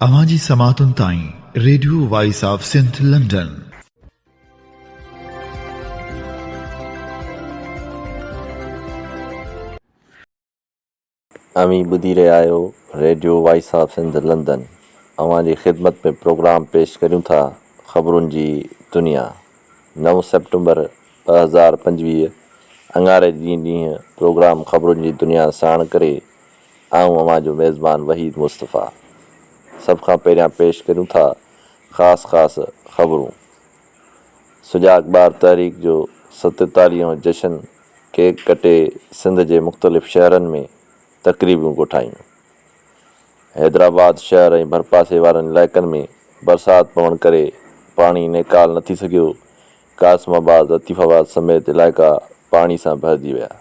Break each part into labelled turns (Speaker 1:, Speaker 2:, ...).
Speaker 1: अवाजी समातुन ताई radio voice of Sindh London.
Speaker 2: अमी ॿुधी रहिया आहियो radio voice of Sindh London. अवांजी ख़िदमत में प्रोग्राम पेश करियूं था ख़बरुनि जी दुनिया। 9 सेप्टेम्बर 2025 अंगारे ॾींहुं प्रोग्राम ख़बरुनि जी दुनिया साण करे आऊं अवांजो मेज़बान वहीद मुस्तफ़ा। सभ खां पहिरियां पेश करियूं था ख़ासि ख़बरूं। सुजाग ॿार तहरीक जो 47हों जश्न केक कटे सिंध जे मुख़्तलिफ़ शहरनि में तक़रीबूं कोठायूं। हैदराबाद शहर ऐं भरपासे वारनि इलाइक़नि में बरसाति पवण करे पाणी नेकाल न थी सघियो। कासिमाबाद लतीफ़ाबाद समेत इलाइक़ा पाणी सां भरिजी विया।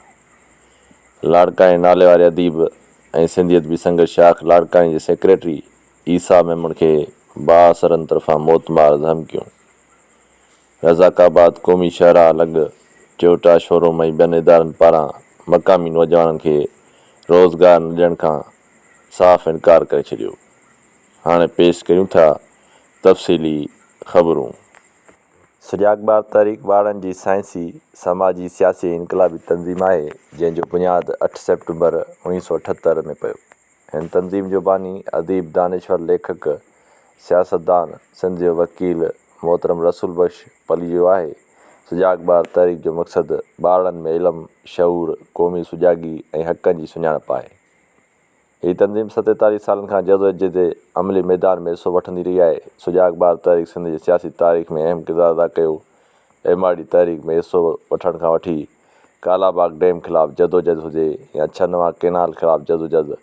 Speaker 2: लाड़काणे नाले वारे अदीब ऐं सिंधियत बि संघ शाख़ लाड़काणे जे सेक्रेटरी ईसा मेमण खे बाअसरनि तरफ़ां मौतमार धमकियूं। रज़ाकाबाद क़ौमी शहरा लॻ टोयोटा शोरूम ऐं ॿियनि इदारनि पारां मक़ामी नौजवाननि खे रोज़गार न ॾियण खां साफ़ इनकार करे छॾियो। हाणे पेश करियूं था तफ़सीली ख़बरूं। सुजाग ॿार तहरीक ॿारनि जी साइंसी समाजी सियासी इनक़लाबी तंज़ीम आहे जंहिंजो बुनियादु 8 सेप्टेम्बर 1978 में पियो। हिन तंज़ीम जो बानी अदीब दानिश्वर लेखक सियासतदान सिंध जो वकील मोहतरम रसूल बख़्श पली जो आहे। सुजाग ॿार तहरीक जो मक़सदु ॿारनि में इल्मु शऊर क़ौमी सुजागी ऐं हक़नि जी सुञाणप आहे। हीअ तंज़ीम 47 सालनि खां जदोजहद जे अमली मैदान में हिसो वठंदी रही आहे। सुजाग ॿार तहरीक सिंध जी सियासी तारीख़ में अहम किरदारु अदा कयो। MRD तहरीक में हिसो वठण खां वठी कालाबाग डैम ख़िलाफ़ु जदोजहद हुजे या छनवा कैनाल ख़िलाफ़ु जदोजहद,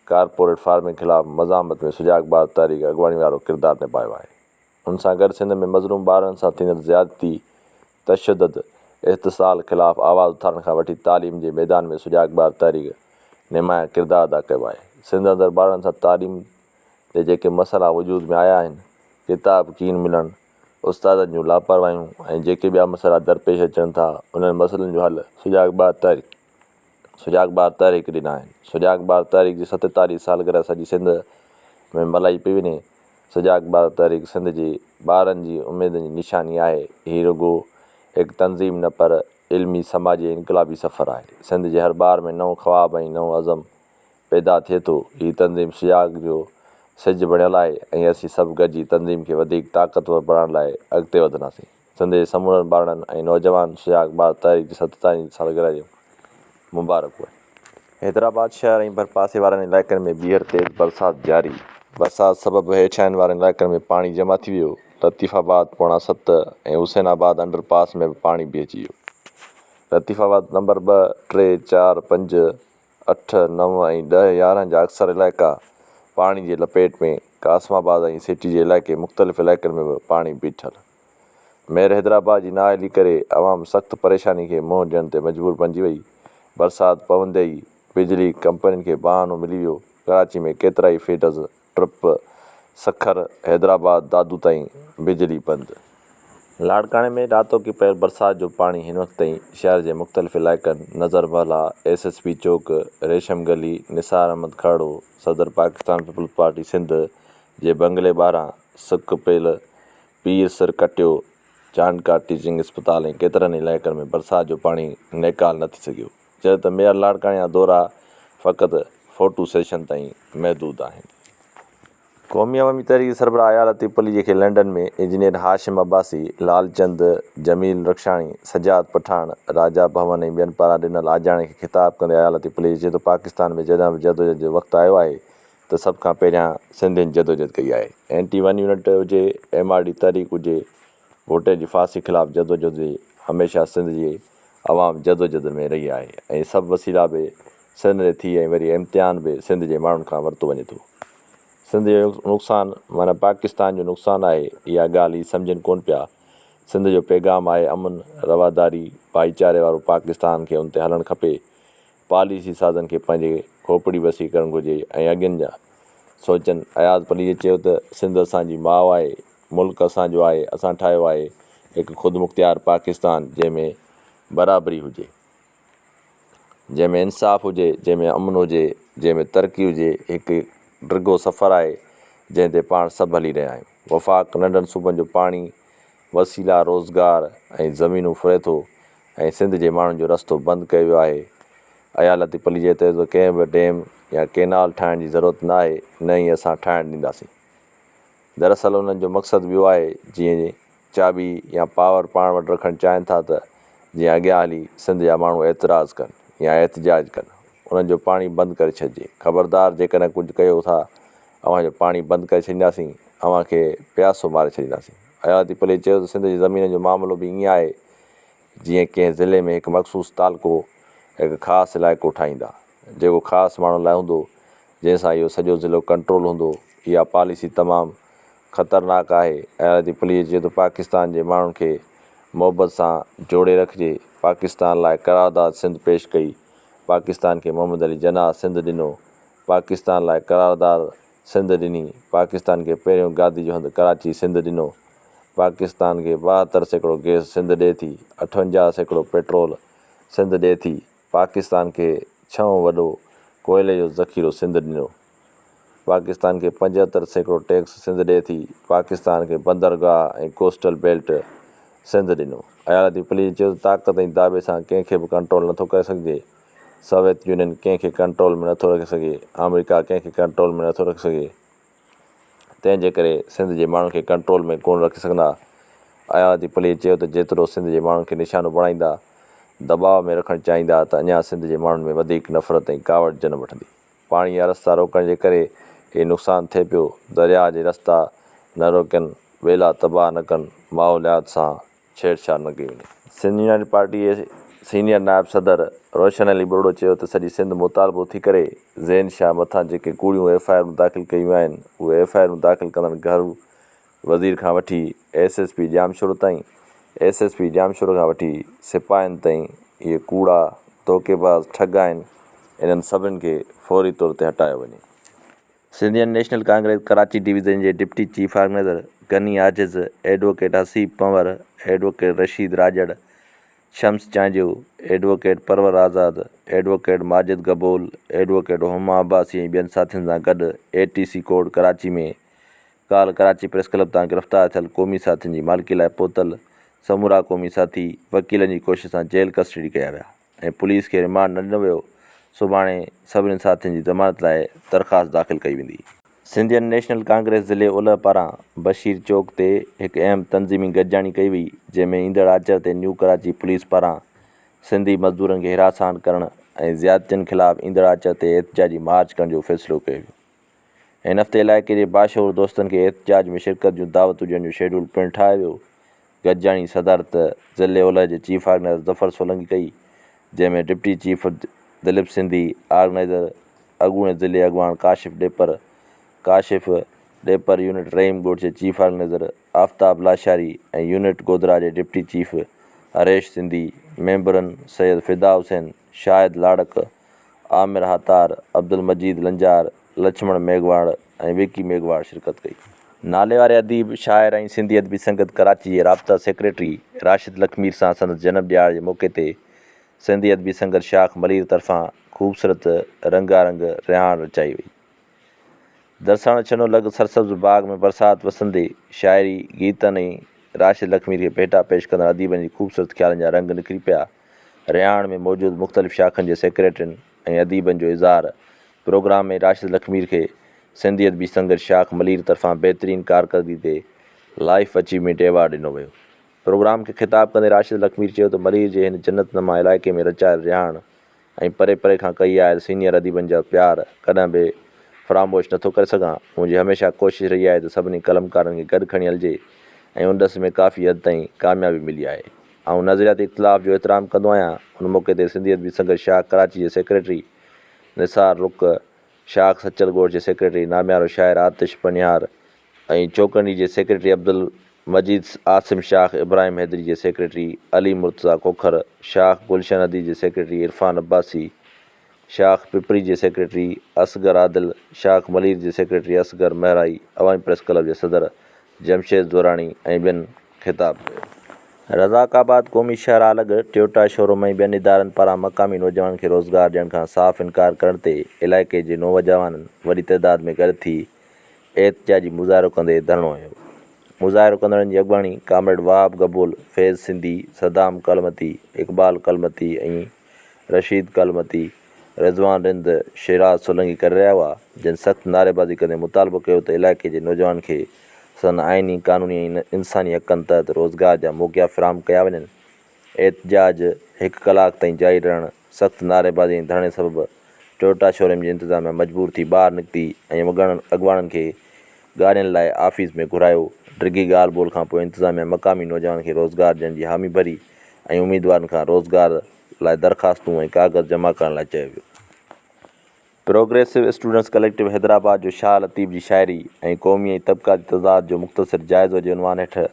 Speaker 2: कारपोरेट फार्मिंग ख़िलाफ़ु मज़ामत में सुजाग ॿार तहरीक अॻुवाणी वारो किरदारु निभायो आहे। उन सां गॾु सिंध में मज़लूम ॿारनि सां थींदड़ ज़्यादती, तशदद, इस्तिसाल ख़िलाफ़ु आवाज़ उथारण खां वठी तालीम जे मैदान में सुजाग ॿार तहरीक निमाया किरदारु अदा कयो आहे। सिंध अंदरि ॿारनि सां तालीम ते जेके मसइला वजूद में आया आहिनि, किताब कीन मिलणु, उस्तादनि जूं लापरवाहियूं ऐं जेके ॿिया मसइला दरपेश अचनि था, उन्हनि मसइलनि जो हल सुजाग ॿार तहरीक ॾिना आहिनि। सुजाग ॿार तहरीक जी 47 सालगिरह सॼी सिंध में मल्हाई पई वञे। सुजाग ॿार तहरीक सिंध जी ॿारनि जी उमेदनि जी निशानी आहे। हीअ रुॻो हिकु तंज़ीम न पर इल्मी समाजी इनक़लाबी सफ़र आहे। सिंध जे हर ॿार में नओं ख़्वाब ऐं नओं अज़म पैदा थिए थो। हीअ तंज़ीम सुजाग जो सिज बणियल आहे ऐं असीं सभु गॾिजी तंज़ीम खे वधीक ताक़तवर बणाइण लाइ अॻिते वधंदासीं। सिंध जे समूरनि ॿारनि ऐं नौजवान सुजाग ॿार तहरीक जी 47 सालगिरह जो मुबारक हुए। हैदराबाद शहर ऐं भरपासे वारनि इलाइक़नि में ॿीहर तेज़ बरसाति जारी। बरसाति सबबु हेठियां वारनि इलाइक़नि में पाणी जमा थी वियो। लतीफ़ाबाद पौणा 7 ऐं हुसैनाबाद अंडरपास में बि पाणी बीहजी वियो। लतीफ़ाबाद नंबर 2, 3, 4, 5, 8, 9 ऐं 10, 11 जा अक्सर इलाइक़ा पाणी जे लपेट में। कासिमाबाद ऐं सिटी जे इलाइक़े मुख़्तलिफ़ इलाइक़नि में बि पाणी बीठल। मेयर हैदराबाद जी नाअहली करे अवाम सख़्तु परेशानी खे मुंहुं ॾियण ते मजबूर बणिजी वई। बरसाति पवंदे ई बिजली कंपनियुनि खे बहानो मिली वियो। कराची में केतिरा ई फीडर्स ट्रिप सखर हैदराबाद दादू ताईं बिजली बंदि। लाड़काणे में रातों पियल बरसाति जो पाणी हिन वक़्त ताईं शहर जे मुख़्तलिफ़ इलाइक़नि नज़रवाला, SSP चौक, रेशम गली, निसार अहमद खड़ो, सदर पाकिस्तान पीपल्स पार्टी सिंध जे बंगले ॿाहिरां सुक पियल पीर सर कटियो, जानका टीचिंग अस्पताल ऐं केतिरनि इलाइक़नि में बरसाति जो पाणी नेकाल न थी सघियो। जॾहिं त मेयर लाड़काणे जा दौरा फ़क़ति फ़ोटो सेशन ताईं महदूद आहिनि। क़ौमी अवामी तहरीक सरबराह आया लतीफ़ पली खे लंडन में इंजीनियर हाशिम अब्बासी, लालचंद, जमील रक्षाणी, सजाद पठान, राजा भवन ऐं ॿियनि पारां ॾिनल आजाणे खे ख़िताब कंदे आया लतीफ़ पली चए त पाकिस्तान में जॾहिं बि जदोजहद जो वक़्तु आयो आहे त सभ खां पहिरियां सिंधियुनि जदोजहद कई आहे। NT1 यूनिट हुजे, MRD तहरीक हुजे, वोटे जी फांसी ख़िलाफ़ु जदोजहद हुजे, हमेशह सिंध जी अवाम जदोजहद में रही आहे ऐं सभु वसीला बि सिंध जे थी ऐं वरी इम्तिहान बि सिंध जे माण्हुनि खां वरितो वञे थो। सिंध जो नुक़सानु माना पाकिस्तान जो नुक़सानु आहे, इहा ॻाल्हि ई सम्झनि कोन पिया। सिंध जो पैगाम आहे अमन, रवादारी, भाईचारे वारो पाकिस्तान खे उन ते हलणु खपे। पॉलिसी साज़नि खे पंहिंजे खोपड़ी वसी करणु घुरिजे ऐं अॻियुनि जा सोचनि। अयाज़ पली चयो त सिंध असांजी माउ आहे, मुल्क असांजो आहे, असां ठाहियो आहे हिकु ख़ुदि मुख़्तियार पाकिस्तान जंहिंमें बराबरी हुजे, जंहिंमें इंसाफ़ हुजे, जंहिंमें अमन हुजे, जंहिंमें तरक़ी हुजे। हिकु डिघो सफ़र आहे जंहिं ते पाण सभु हली रहिया आहियूं। वफ़ाक़ नंढनि सूबनि जो पाणी, वसीला, रोज़गार ऐं ज़मीनूं फुरे थो ऐं सिंध जे माण्हुनि जो रस्तो बंदि कयो वियो आहे। अयालती पली जे तहत कंहिं बि डैम या केनाल ठाहिण जी ज़रूरत न आहे, न ई असां ठाहिण ॾींदासीं। दरअसल उन्हनि जो मक़सदु ॿियो आहे, जीअं चाबी या पावर पाण वटि रखणु चाहिनि था त जीअं अॻियां हली सिंध जा माण्हू एतिराज़ कनि या एहतिजाज कनि, उन्हनि जो पाणी बंदि करे छॾिजे। ख़बरदार, जेकॾहिं कुझु कयो था, अव्हां जो पाणी बंदि करे छॾींदासीं, अव्हां खे प्यासो मारे छॾींदासीं। अयालती पली चयो त सिंध जी ज़मीन जो मामिलो बि ईअं आहे जीअं कंहिं ज़िले में हिकु मख़सूस तालको हिकु ख़ासि इलाइक़ो ठाहींदा, जेको ख़ासि माण्हुनि लाइ हूंदो, जंहिंसां इहो सॼो ज़िलो कंट्रोल हूंदो। इहा पॉलिसी तमामु ख़तरनाक आहे। अयालती पली चयो त पाकिस्तान जे माण्हुनि खे मोहबत सां जोड़े रखिजे। पाकिस्तान लाइ करारदाद सिंध पेश कई। पाकिस्तान खे मोहम्मद अली जनाह सिंध ॾिनो। पाकिस्तान लाइ करारदाद सिंध ॾिनी। पाकिस्तान खे पहिरियों गादी जो हंधु कराची सिंध ॾिनो। पाकिस्तान खे 72% गैस सिंध ॾिए थी। 58% पेट्रोल सिंध ॾिए थी। पाकिस्तान खे 6 वॾो कोयले जो ज़ख़ीरो सिंध ॾिनो। पाकिस्तान खे 75% टैक्स सिंध ॾिए थी। पाकिस्तान खे बंदरगाह ऐं कोस्टल बेल्ट सिंध ॾिनो। अयालती पली चयो त ताक़त ऐं दाबे सां कंहिंखे बि कंट्रोल नथो करे सघिजे। सोवियत यूनियन कंहिंखे कंट्रोल में नथो रखे सघे। अमेरिका कंहिंखे कंट्रोल में नथो रखे सघे। तंहिंजे करे सिंध जे माण्हुनि खे कंट्रोल में कोन रखी सघंदा। अयालती पली चयो त जेतिरो सिंध जे माण्हुनि खे निशानो बणाईंदा, दबाव में रखणु चाहींदा, त अञा सिंध जे माण्हुनि में वधीक नफ़रत ऐं कावड़ जनम वठंदी। पाणी जा रस्ता रोकण जे करे हे नुक़सानु थिए पियो। दरिया जे रस्ता न रोकनि, ॿेला तबाह न कनि, माहौलियात सां छेड़छाड़ न कई वञे। सिंध यूनाइटेड पार्टी जे सीनियर नायब सदर रोशन अली बुरड़ो चयो त सॼी सिंध मुतालबो थी करे ज़ैन शाह मथां जेके कूड़ियूं एफआईआर दाख़िल कयूं आहिनि, उहे एफआईआर दाख़िल कंदड़ घर वज़ीर खां वठी एसएसपी जामशोरो ताईं, एसएसपी जामशोरो खां वठी सिपाहियुनि ताईं इहे कूड़ा धोखेबाज़ ठग आहिनि। इन्हनि सभिनि खे फौरी तौर ते हटायो वञे। सिंधियन नेशनल कांग्रेस कराची डिवीज़न जे deputy chief organiser Ghani Aajiz, advocate Haseeb Panwar, advocate Rasheed Rajar, Shams Chanju, advocate Parwar Azad, advocate Majid Gabol, advocate Huma Abbasi ऐं ॿियनि साथियुनि सां गॾु एटीसी कोड कराची में काल्ह कराची प्रेस क्लब तां गिरफ़्तार थियल क़ौमी साथियुनि जी मालिकी लाइ पोतल समूरा क़ौमी साथी वकीलनि जी कोशिश सां जेल कस्टडी कया विया ऐं पुलिस खे रिमांड न ॾिनो वियो। सुभाणे सभिनी साथियुनि जी ज़मानत लाइ दरख़्वास्त दाख़िल कई वेंदी। सिंधियन नेशनल कांग्रेस ज़िले उलह पारां बशीर चौक ते हिकु अहम तंज़ीमी गॾिजाणी कई वई, जंहिंमें ईंदड़ आचर ते न्यू कराची पुलिस पारां सिंधी मज़दूरनि खे हिरासान करण ऐं ज़्यादतियुनि ख़िलाफ़ ईंदड़ आचर ते एहतिजाजी मार्च करण जो फ़ैसिलो कयो वियो। हिन हफ़्ते इलाइक़े जे बाशऊर दोस्तनि खे एहतिजाज में शिरकत जूं दावतूं ॾियण जो शेड्यूल पिणु ठाहियो वियो। गॾिजाणी सदारत ज़िले उलह जे चीफ ऑर्गेनाइज़र ज़फ़र सोलंकी कई, जंहिंमें deputy chief Dilip Sindhi, organiser अॻूणे ज़िले अॻवान काशिफ़ डेपर, यूनिट रहीम ॻोठ जे चीफ ऑर्गेनाइज़र आफ्ताब लाशारी ऐं यूनिट गोधरा जे डिप्टी चीफ हरेश सिंधी, मेंबरनि सैयद फ़िदा हुसैन, शाहिद लाड़क, आमिर हातार, अब्दुल मजीद लंजार, लक्ष्मण मेघवाड़ ऐं विकी मेघवाड़ शिरकत कई। नाले वारे अदीब, शाइर ऐं सिंधी अदबी संगत कराची जे राब्ता सेक्रेटरी राशिद लखमीर सां संदसि जनम ॾियार जे मौक़े ते सिंधी अदबी संगत शाख मलीर तरफ़ां ख़ूबसूरत रंगारंग रिहाण रचाई वई। दरसाण छनो लॻ सरसब्ज़ बाग़ में बरसाति वसंदे शाइरी गीतनि ऐं राशिद लखमीर खे भेटा पेश कंदड़ अदीबनि जी ख़ूबसूरत ख़्यालनि जा रंग निकिरी पिया। रिहाण में मौजूदु मुख़्तलिफ़ शाखनि जे सेक्रेटरियुनि ऐं अदीबनि जो इज़हार। प्रोग्राम में राशिद लखमीर खे सिंधी अदबी संगत शाख मलीर तरफ़ां बहितरीन कारकर्दगी ते लाइफ अचीवमेंट एवार्ड ॾिनो वियो। प्रोग्राम खे ख़िताब कंदे राशिद लखमीर चयो त मलीर जे हिन जन्नतनुमा इलाइक़े में रचायल रिहाण ऐं परे परे खां कई आयल सीनियर अदीबनि जा प्यार कॾहिं बि फ़रामोश नथो करे सघां। मुंहिंजी हमेशह कोशिशि रही आहे त सभिनी कलमकारनि खे गॾु खणी हलिजे ऐं उन ॾस में काफ़ी हद ताईं कामयाबी मिली आहे। ऐं नज़रियाती इख़्तिलाफ़ जो एतिराम कंदो आहियां। उन मौक़े ते सिंधी अदबी संगत शाख कराची जे सेक्रेटरी निसार रुख, शाख सचल ॻोठ जे सेक्रेटरी नामियारो शाइर आतिश पनिहार ऐं चौकंडी जे सेक्रेटरी अब्दुल मजीद आसिम, शाख इब्राहिम हैदरी जे सेक्रेटरी अली मुर्तज़ा खोखर, शाख गुलशन अदी जे सेक्रेटरी इरफान अब्बासी, शाख पिपरी जे सेक्रेटरी असगर आदिल, शाख मलीर जे सेक्रेटरी असगर महराई, अवामी प्रेस क्लब जे सदर जमशेद ज़ोराणी ऐं ॿियनि ख़िताब कयो। रज़ाकाबाद क़ौमी शहर अलॻि टोयोटा शोरूम ऐं ॿियनि इदारनि पारां मक़ामी नौजवाननि खे रोज़गार ॾियण खां साफ़ इनकार करण ते इलाइक़े जे नौजवाननि वॾी तइदाद में गॾु थी एहतिजाजी मुज़ाहिरो कंदे धरणो हुयो। मुज़ाहिरो कंदड़नि जी अॻुवाणी कामरेड वहाब गबूल, फैज़ सिंधी, सदाम कलमती, इक़बाल कलमती ऐं रशीद कलमती, रिज़वान रिंद, शिराज सोलंकी करे रहिया हुआ, जिन सख़्तु नारेबाज़ी कंदे मुतालबो कयो त इलाइक़े जे नौजवाननि खे सन आइनी, क़ानूनी ऐं इंसानी हक़नि तहत रोज़गार जा मौक़िया फ़राहम कया वञनि। एहतिजाज 1 कलाक ताईं जारी रहण, सख़्तु नारेबाज़ी ऐं धरणे सबबि टोयोटा शोरूम जी इंतिज़ामिया मजबूर थी ॿाहिरि निकिती ऐं अॻुवाणनि खे गाॾियुनि लाइ आफ़ीस में घुरायो। डिघी ॻाल्हि ॿोल खां पोइ इंतिज़ामिया मक़ामी नौजवाननि खे रोज़गार ॾियण जी हामी भरी ऐं उमीदवारनि खां रोज़गार लाइ दरख़्वास्तूं ऐं कागज़ जमा करण लाइ चयो वियो। प्रोग्रेसिव स्टूडेंट्स कलेक्टिव हैदराबाद जो शाह लतीफ़ जी शाइरी ऐं क़ौमी ऐं तबक़ाती तज़ाद जो मुख़्तसिर जाइज़ो जे उनवान हेठि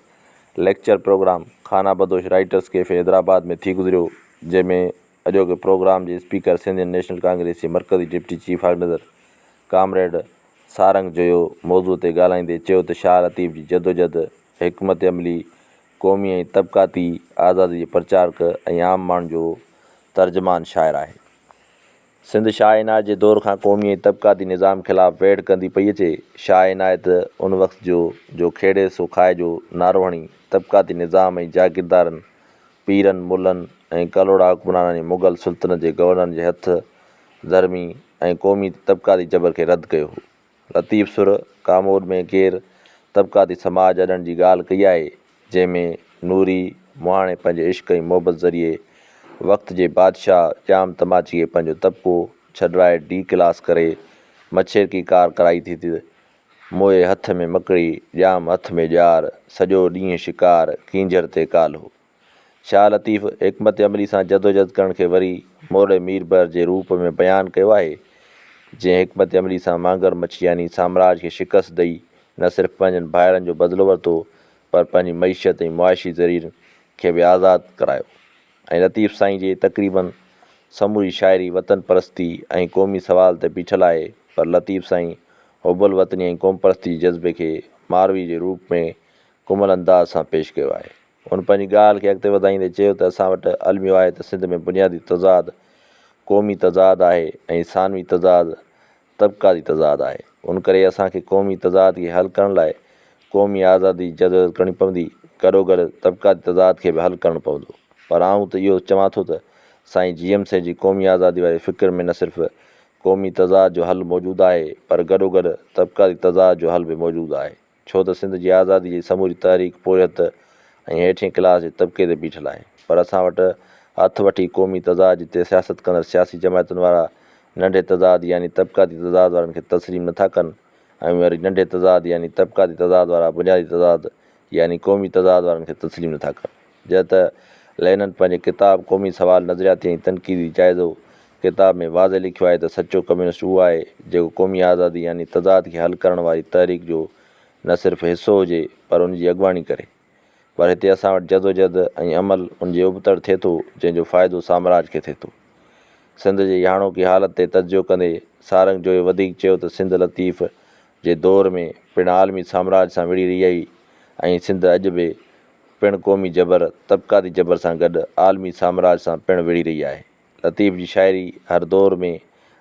Speaker 2: लेक्चर प्रोग्राम खाना बदोश राइटर्स कैफ़े हैदराबाद में थी गुज़रियो, जंहिंमें अॼोके प्रोग्राम जे स्पीकर सिंधियन नेशनल कांग्रेस जे मरकज़ी deputy chief organiser comrade Sarang Joyo मौज़ूअ ते ॻाल्हाईंदे चयो त शाह लतीफ़ जी जदोजहद हिकमत अमली, क़ौमी ऐं तबक़ाती आज़ादी जे प्रचारक ऐं आम माण्हुनि जो तर्जुमान शाइर आहे। सिंध शाह इनायत जे दौर खां क़ौमी ऐं तबक़ाती निज़ाम ख़िलाफ़ु वेड़ कंदी पई अचे। शाह इनायत उन वक़्त जो खेॾे सो खाए जो नारो हणी तबक़ाती निज़ाम ऐं जागीरदारनि, पीरनि, मुल्लनि ऐं कलोड़ा हुक्मराननि ऐं मुग़ल सुल्तनत जे गवर्नरनि जे हथ ज़रमी ऐं क़ौमी तबक़ाती जबर खे रद्द कयो हो। लतीफ़ सुर कामोद में केरु तबक़ाती समाज अॾण जी ॻाल्हि कई आहे, जंहिंमें नूरी मुहाणे पंहिंजे इश्क़ ऐं मोहबत ज़रिए वक़्त जे बादशाह जाम तमाची खे पंहिंजो तबिको छॾाए डी क्लास करे मछेरकी कार कराई थी त मोए हथ में मकड़ी, जाम हथ में ॼार, सॼो ॾींहुं शिकार, कींजर ते कालो। शाह लतीफ़ हिकमत अमली सां जदोजहद करण खे वरी मोरे मीरबर जे रूप में बयानु कयो आहे, जंहिं हिकमत अमली सां मांगर मच्छी यानी साम्राज खे शिकस्त ॾेई न सिर्फ़ु पंहिंजनि भाइरनि जो बदिलो वरितो, पर पंहिंजी मईशत ऐं मुआशी ज़रीरनि खे बि आज़ादु करायो। ऐं लतीफ़ साईं जे तक़रीबन समूरी शाइरी वतन परस्ती ऐं क़ौमी सवाल ते बीठल आहे, पर लतीफ़ साईं हुबुल वतनी ऐं क़ौम परस्ती जे जज़्बे खे मारवी जे रूप में कुमल अंदाज़ सां पेश कयो आहे। उन पंहिंजी ॻाल्हि खे अॻिते वधाईंदे चयो त असां वटि अलमियो आहे त सिंध में बुनियादी तज़ाद क़ौमी तज़ाद आहे ऐं सानवी तज़ाद तबक़ाती तज़ाद आहे। उन करे असांखे क़ौमी तज़ाद खे हल करण लाइ क़ौमी आज़ादी जदोजहद करणी पवंदी, गॾोगॾु तबक़ाती तज़ाद खे बि हल करणो पवंदो। पर आऊं त इहो चवां थो त साईं GMC जी क़ौमी आज़ादी वारे फ़िक्र में न सिर्फ़ु क़ौमी तज़ाद जो हल मौजूदु आहे, पर गॾोगॾु तबक़ाती तज़ाद जो हल बि मौजूदु आहे, छो त सिंध जी आज़ादी जी समूरी तारीख़ पोरियत ऐं हेठिएं क्लास जे तबिके ते बीठल आहे। पर असां वटि हथ वठी क़ौमी तज़ाद जिते सियासत कंदड़ सियासी जमायतुनि वारा नंढे तज़ाद यानी तबक़ाती तज़ाद वारनि खे तस्लीम नथा कनि, ऐं वरी नंढे तज़ाद यानी तबक़ाती तज़ाद वारा बुनियादी तज़ाद यानी क़ौमी तज़ाद वारनि खे तस्लीम नथा कनि। जंहिं त लेनन पंहिंजे किताब क़ौमी सवाल नज़रियाती ऐं तनक़ीदी जाइज़ो किताब में वाज़े लिखियो आहे त सचो कम्युनिस्ट उहो आहे जेको क़ौमी आज़ादी यानी तज़ाद खे हल करण वारी तहरीक जो न सिर्फ़ु हिसो हुजे, पर उन जी अॻुवाणी करे। पर हिते असां वटि जदोजहद ऐं अमल उन जे उबतड़ थिए थो, जंहिंजो फ़ाइदो साम्राज खे थिए थो। सिंध जी हाणोकी हालत ते तवजो कंदे सारंग जो वधीक चयो त सिंध लतीफ़ जे दौर में पिणु आलमी साम्राज सां विढ़ी रही आई ऐं सिंध अॼु बि पिणु क़ौमी जबर तबक़ाती जबर सां गॾु आलमी साम्राज सां पिणु विढ़ी रही आहे। लतीफ़ जी शाइरी हर दौर में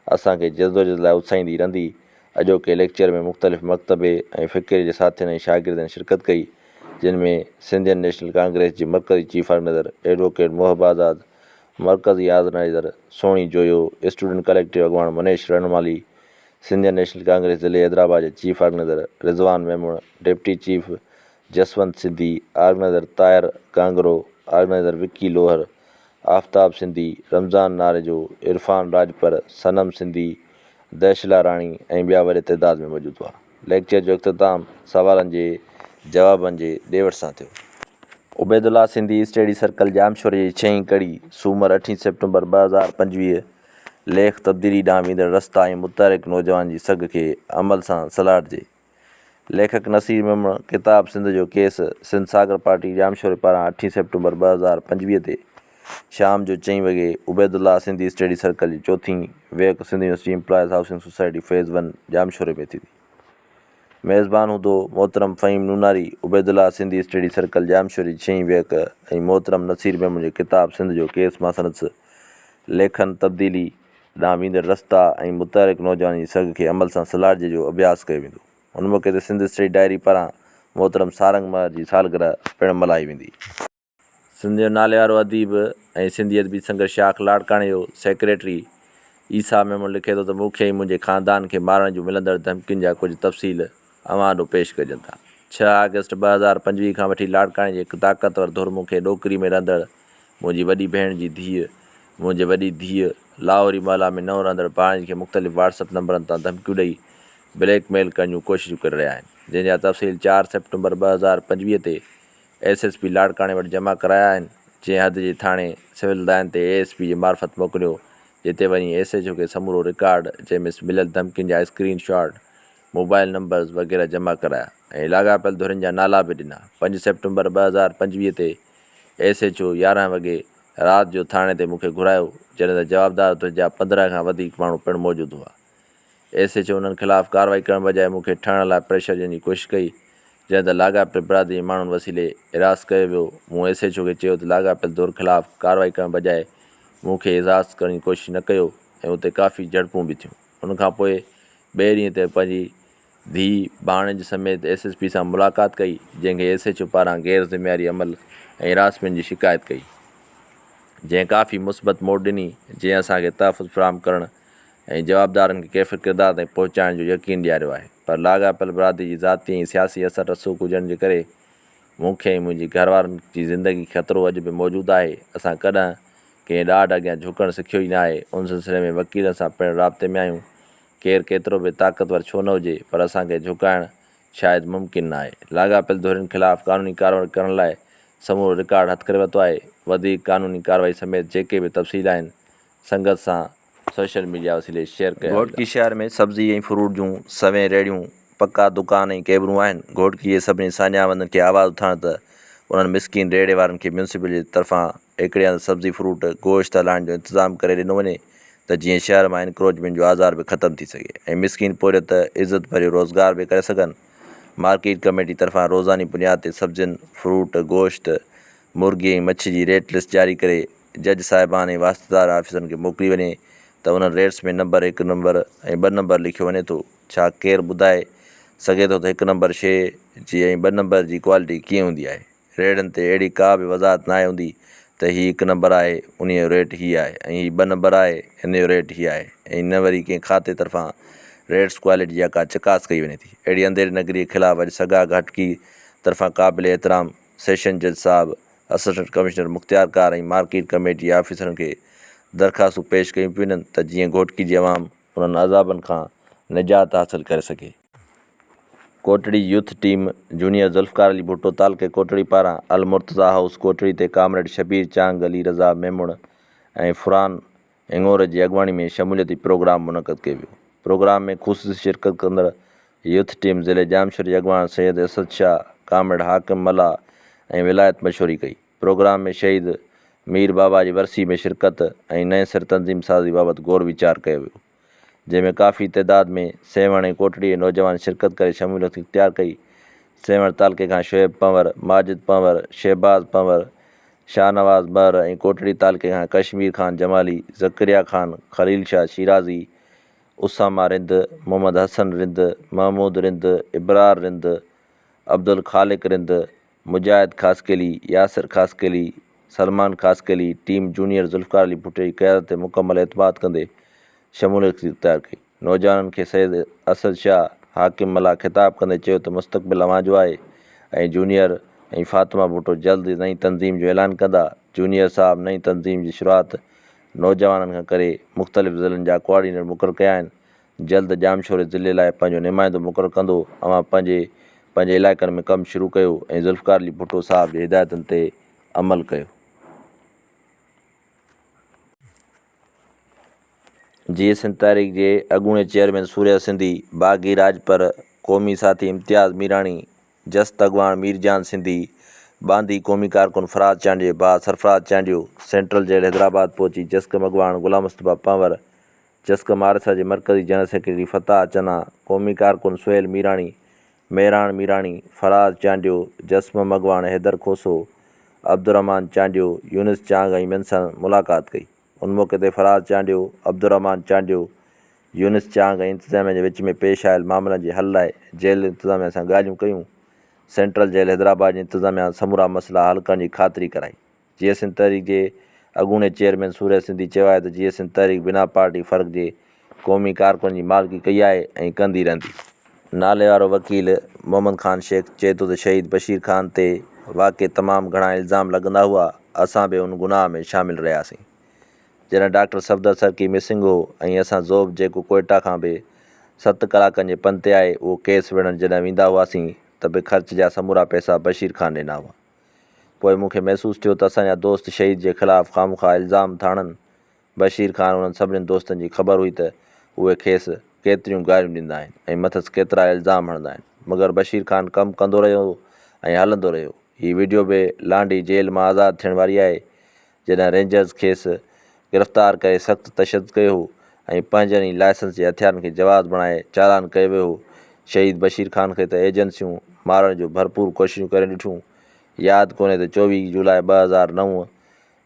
Speaker 2: असांखे जदोजहद लाइ उत्साहींदी रहंदी। अॼोके लेक्चर में मुख़्तलिफ़ मकतबे ऐं फ़िक्रे जे साथियुनि ऐं शागिर्दनि शिरकत कई, जिन में सिंधियन नेशनल कांग्रेस जे मरकज़ी chief organiser advocate Mohab Azad, मरकज़ी organiser Soni Joyo, student collective अॻुवाण मनेश रणमाली, सिंधियन नेशनल कांग्रेस ज़िले हैदराबाद जे chief organiser Rizwan Memon, deputy chief Jaswant Sindhi, organiser Tahir Kangro, organiser Vicky Lohar, Aftab Sindhi, Ramzan नारे जो, इरफान राजपर, सनम सिंधी, दहशला राणी ऐं ॿिया वॾे तइदाद में मौजूदु हुआ। लेक्चर जो इख़्तिताम सवालनि जे जवाबनि जे ॾेवड़ सां थियो। उबैदुल्ला सिंधी स्टडी सर्कल जामशोर जी 6हीं कड़ी सूमर 8 सेप्टेम्बर 2025 लेख तब्दीली ॾांहुं वेंदड़ रस्ता ऐं मुतहरिक नौजवान जी सघ खे अमल सां सलाहिजे। लेखक नसीर मेमण किताब सिंध जो केस सिंध सागर पार्टी जामशोर पारां 8 सेप्टेम्बर 2025 ते शाम जो 4 वॻे उबैदुल्ला सिंधी स्टडी सर्कल जी 4हीं week Sindh university employees housing society phase 1 Jamshoro में थी। मेज़बान हूंदो मोहतरम फ़हीम नूनारी उबैदुल्ला सिंधी स्टडी सर्कल जामशोर जी 6हीं वेक ऐं मोहतरम नसीर मेमण जे किताब सिंध जो केस मां सनदस लेखनि तब्दीली ॾांहुं वेंदड़ रस्ता ऐं मुतहरिक नौजवान जी सघ खे अमल सां सलाहिजे जो अभ्यास कयो वेंदो। उन मौक़े ते सिंध स्टेट डायरी पारां मोहतरम सारंगमार जी सालगिरह पिणु मल्हाई वेंदी। सिंध जो नाले वारो अदीब ऐं सिंधी अदबी संघर्ष शाख लाड़काणे जो सेक्रेटरी ईसा मेमन लिखे थो त मूंखे ऐं मुंहिंजे ख़ानदान खे मारण जूं मिलंदड़ धमकियुनि जा कुझु तफ़सील अवां ॾो पेश कजनि था। 6 अगस्त 2025 खां वठी लाड़काणे जे हिकु ताक़तवर धुर्म खे डोकरी में रहंदड़ मुंहिंजी वॾी भेण जी धीअ मुंहिंजे वॾी धीअ लाहौरी महला में नओं रहंदड़ भाणेज खे मुख़्तलिफ़ व्हाट्सअप नंबरनि तां धमकियूं ॾेई ब्लैकमेल करण जूं कोशिशूं करे रहिया आहिनि, जंहिंजा तफ़सील 4 सेप्टेम्बर 2025 ते SSP लाड़काणे वटि जमा कराया आहिनि, जंहिं हद जे थाणे सिविल लाइन ते ASP जे मार्फत मोकिलियो, जिते वञी SHO खे समूरो रिकॉर्ड जंहिंमें मिलियल धमकियुनि जा स्क्रीन शॉट, मोबाइल नंबर्स वग़ैरह जमा कराया ऐं लाॻापियल धुरनि जा नाला बि ॾिना। 5 सेप्टेम्बर 2025 ते SHO 11 वॻे राति जो थाणे ते मूंखे घुरायो, जॾहिं त जवाबदार तुंहिंजा 15 खां वधीक माण्हू पिणु मौजूदु हुआ। SHO उन्हनि ख़िलाफ़ु कार्रवाई करण बजाए मूंखे ठहण लाइ प्रेशर ॾियण जी कोशिशि कई, जंहिं त लाॻापियल बिरादरी जे माण्हुनि वसीले हिरास कयो वियो। मूं SHO खे चयो त लाॻापियल धुर ख़िलाफ़ु कार्रवाई करण बजाए मूंखे हिरास करण जी कोशिशि न कयो ऐं उते काफ़ी झड़पूं बि थियूं। उनखां पोइ ॿिए ॾींहं ते पंहिंजी धीउ भाणेज समेत SSP सां मुलाक़ात कई, जंहिंखे SHO पारां गैर ज़िम्मेवारी अमल ऐं हिरासमेंट जी शिकायत कई, जंहिं काफ़ी मुस्बत मोड़ ॾिनी, जंहिं असांखे तहफ़ुज़ फ़राहम करणु ऐं जवाबदारनि खे कैफ़ियत किरदार ताईं पहुचाइण जो यकीन ॾियारियो आहे। पर लाॻापियल बिरादरी जी ज़ाती ऐं सियासी असर रसूख़ हुजण जे करे मूंखे ऐं मुंहिंजी घरवारनि जी ज़िंदगी ख़तरो अॼु बि मौजूदु आहे। असां कॾहिं कंहिं ॾाढ अॻियां झुकणु सिखियो ई न आहे। उन सिलसिले में वकीलनि सां पिणु राब्ते में आहियूं। केरु केतिरो बि ताक़तवर छो न हुजे, पर असांखे झुकाइणु शायदि मुमकिन न आहे। लाॻापियल धुरनि ख़िलाफ़ु क़ानूनी कार्रवाई करण लाइ समूरो रिकॉर्ड हथु करे वरितो आहे। वधीक क़ानूनी कार्रवाई समेत जेके बि तफ़सील आहिनि संगत सां सोशल मीडिया वसीले शेयर कया। घोटकी शहर में सब्ज़ी ऐं फ्रूट जूं सवें रेड़ियूं, पका दुकान ऐं केबरूं आहिनि। घोटकी जे सभिनी सान्यावंदनि खे आवाज़ु उथाइण त उन्हनि मिसकिन रेड़े वारनि खे म्यूनसिपल जे तरफ़ां हिकिड़े हंधि सब्ज़ी फ्रूट गोश्त हलाइण जो इंतज़ाम करे ॾिनो वञे, त जीअं शहर मां इनक्रोचमेंट जो आज़ार बि ख़तमु थी सघे ऐं मिसकिन पोरियत इज़त भरियो रोज़गार बि करे सघनि। मार्केट कमेटी तरफ़ां रोज़ानी बुनियाद ते सब्जियुनि, फ्रूट, गोश्त, मुर्गी ऐं मच्छी जी रेट लिस्ट जारी करे जज साहिबान ऐं वास्तेदार ऑफिसरनि खे मोकिली वञे, त उन्हनि रेट्स में नंबर 1 नंबर ऐं 2 नंबर लिखियो वञे थो। छा केरु ॿुधाए सघे थो त 1 नंबर शइ जी ऐं 2 नंबर जी क्वालिटी कीअं हूंदी आहे? रेड़नि ते अहिड़ी का बि वज़ाहत न हूंदी त हीअ 1 नंबर आहे, उन जो रेट हीअ आहे, ऐं हीअ 2 नंबर आहे, हिन जो रेट हीअ आहे, ऐं न वरी कंहिं खाते तरफ़ां रेट्स क्वालिटी जा का चकास कई वञे थी। अहिड़ी अंधेरी नगरी जे ख़िलाफ़ु अॼु सॻा घाटकी तरफ़ां क़ाबिल एतिराम सेशन जज साहब, असिस्टेंट कमिश्नर मुख़्तियार कार ऐं मार्केट कमेटी ऑफिसरनि खे दरख़्वास्तूं पेश कयूं पियूं वञनि, त जीअं घोटकी जी अवाम उन्हनि अज़ाबनि खां निजात हासिलु करे सघे। Kotri youth team junior Zulfikar Ali Bhutto तालके कोटड़ी पारां अल मुर्तज़ा हाउस कोटड़ी ते कामरेड शबीर चांग, अली रज़ा मेमुण ऐं फुरान इंगोर जी अॻवानी में शमूलियती प्रोग्राम मुनक़द कयो वियो। प्रोग्राम में ख़ुसूसी शिरकत कंदड़ यूथ टीम ज़िले जामशोर जी अॻवान सैयद असद शाह, कामरेड हाकिम मल्हा ऐं विलायत मशहूरी कई। प्रोग्राम में शहीद मीर बाबा जी वरसी में शिरकत ऐं नए सिर तंज़ीम साज़ी बाबति गौर वीचार कयो वियो, जंहिंमें काफ़ी तइदाद में सेवण ऐं कोटड़ी जे नौजवान शिरकत करे शमूलियत इख़्तियार कई। सेवण तालके खां शोएब पंवर, माजिद पंवर, शहबाज़ पंवर, शाहनवाज़ बर ऐं कोटड़ी तालके खां कश्मीर ख़ान जमाली, ज़करिया ख़ान, ख़लील शाह शिराज़ी, उसामा रिंद, मोहम्मद हसन रिंद, महमूद रिंद, इबरार रिंद, अब्दुल ख़ालिक रिंद, मुजाहिद ख़ासकेली, यासिर ख़ासकेली, सलमान ख़ासकेली टीम जूनियर ज़ुल्फ़कार अली भुट्टो जी क़यादत ते मुकमल एतमाद कंदे शमूलियत इख़्तियार कई। नौजवाननि खे सैयद असद शाह, हाकिम मल्हा ख़िताब कंदे चयो त मुस्तक़बिल अवां जो आहे ऐं जूनियर ऐं फ़ातिमा भुट्टो जल्द नई तंज़ीम जो ऐलान कंदा। जूनियर साहब नई तंज़ीम जी शुरूआति नौजवाननि खां करे मुख़्तलिफ़ ज़िलनि जा कोआर्डिनेटर मुक़ररु कया आहिनि। जल्द जामशोर ज़िले लाइ पंहिंजो नुमाइंदो मुक़ररु कंदो। अवां पंहिंजे इलाइक़नि में कमु शुरू कयो ऐं ज़ुल्फ़कार अली भुट्टो साहब जी हिदायतुनि ते अमल कयो। GSN तहरीक जे अॻूणे चेयरमैन सूर्या सिंधी, बाग़ी राजपर क़ौमी साथी इम्तियाज़ मीराणी, जस्त अॻवान मीरजान सिंधी, बांदी क़ौमी कारकुन फराज चांडियो भाउ सरफराज चांडियो, सेंट्रल जेल हैदराबाद पहुची जस्कम अॻवान ग़ुलाम मुस्तफ़ा पंवर, जस्कम आरसा जे मरकज़ी जनरल सेक्रेटरी फ़ताह चना, क़ौमी कारकुन सुहेल मीराणी, मेहरान मीराणी, फराज चांडियो, जस्मम अॻवान हैदर खोसो, अब्दुर्रहमान चांडियो, यूनिस चांग ऐं ॿियनि सां मुलाक़ात कई। उन मौक़े ते फराज चांडियो, अब्दुर्रहमान चांडियो, यूनिस चांग ऐं इंतिज़ामिया जे विच में पेश आयल मामलनि जे हल लाइ जेल इंतिज़ामिया सां ॻाल्हियूं कयूं। सेंट्रल जेल हैदराबाद जे इंतिज़ामिया समूरा मसइला हल करण जी ख़ातिरी कराई। जीअं सिंध तहरीक जे अॻूणे चेयरमैन सूर्य सिंधी चयो आहे त जीअं सिंध तहरीक बिना पार्टी फ़र्क़ जे क़ौमी कारकुन जी मालिकी कई आहे ऐं कंदी रहंदी। नाले वारो वकील मोहम्मद ख़ान शेख चए थो त शहीद बशीर ख़ान ते वाक़ई तमामु घणा इल्ज़ाम लॻंदा हुआ, असां बि उन गुनाह में शामिलु रहियासीं। जॾहिं डॉक्टर सफदर सरकी मिसिंग हो ऐं असां ज़ोब जेको कोयटा खां बि 7 कलाकनि जे पंध ते आहे उहो केस विढ़ण जॾहिं वेंदा हुआसीं त बि ख़र्च जा समूरा पैसा बशीर ख़ान ॾिना हुआ। पोइ मूंखे महसूसु थियो त असांजा दोस्त शहीद जे ख़िलाफ़ु ख़ामख़ा इल्ज़ाम था हणनि। बशीर ख़ान उन्हनि सभिनीनि दोस्तनि जी ख़बर हुई त उहे खेसि केतिरियूं गारियूं ॾींदा आहिनि ऐं मथसि केतिरा इल्ज़ाम हणंदा आहिनि, मगर बशीर ख़ान कमु कंदो रहियो ऐं हलंदो रहियो। हीअ वीडियो बि लांडी जेल मां आज़ादु थियण वारी आहे, जॾहिं रेंजर्स खेसि गिरफ़्तार करे सख़्तु तशदुद कयो हो ऐं पंहिंजनि ई लाइसेंस जे हथियारनि खे जवाज़ बणाए चालान कयो वियो हो। शहीद बशीर ख़ान खे त एजेंसियूं मारण जो भरपूर कोशिशूं करे ॾिठियूं। यादि कोन्हे त 24 जुलाई 2009